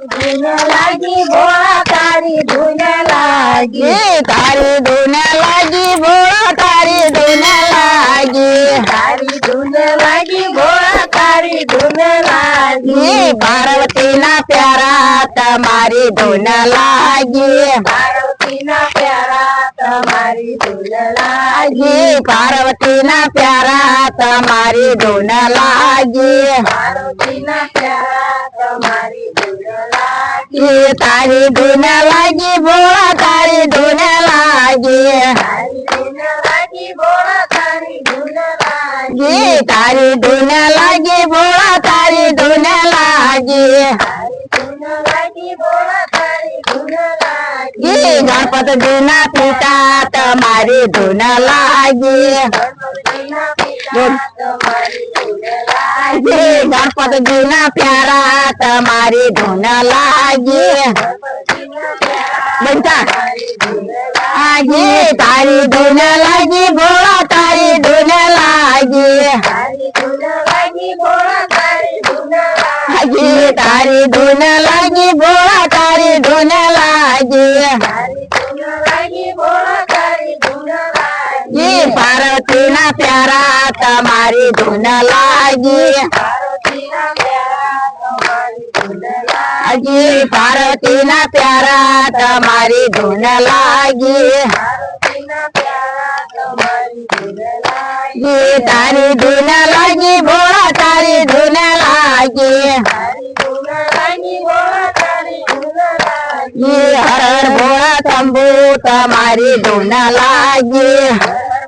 धुन लागी भोळा तारी धुन लागी तारी धुन लागी भोळा तारी धुन लागी तारी धुन लागी भोळा तारी धुन लागी पार्वती ना प्यारा तुम्हारी धुन लागी पार्वती ना प्यारा तुम्हारी धुन लागी पार्वती ना प्यारा तुम्हारी धुन लागी पार्वती ना प्यारा तुम्हारी धुन लागी तारी धुन लागी भोळा तारी धुन लागी तारी धुन लागी भोळा तारी धुन लागी तारी धुन लागी भोळा तारी धुन लागी तारी धुन लागी भोळा तारी धुन लागी गणपत बिना पिता तुम्हारी धुन लागी गणपती ना पिता तुम्हारी धुन लागी गणपत बिना प्यारा तुम्हारी धुन लागी गणपती ना प्यारा बनता तुम्हारी धुन लागी तारी धुन लागी भोळा तारी धुन लागी तारी धुन लागी भोळा तारी धुन लागी तारी धुन लागी भोळा तारी धुन लागी तारी धुन लागी भोळा तारी धुन लागी पार्वती ना प्यारा तुम्हारी धुन लागी पार्वती ना प्यारा तुम्हारी धुन लागी पार्वती ना प्यारा तुम्हारी धुन लागी पार्वती ना प्यारा तुम्हारी धुन लागी तारी धुन लागी भोळा तारी धुन लागी तारी धुन लागी भोळा तारी धुन लागी हर हर भोळा शंभू तुम्हारी धुन लागी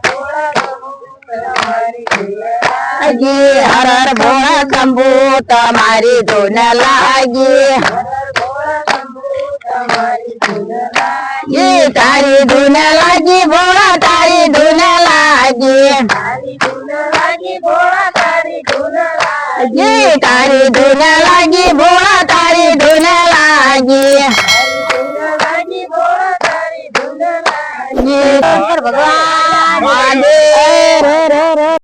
भोळा तुम्हारी धुन लागी हर हर भोळा शंभू तुम्हारी धुन लागी भोळा शंभू तुम्हारी धुन लागी तारी धुन लागी भोळा तारी धुन लागी तारी धुन लागी भोळा तारी धुन लागी तारी धुन लागी भोळा तारी धुन लागी तारी धुन लागी भोळा तारी धुन लागी भगवान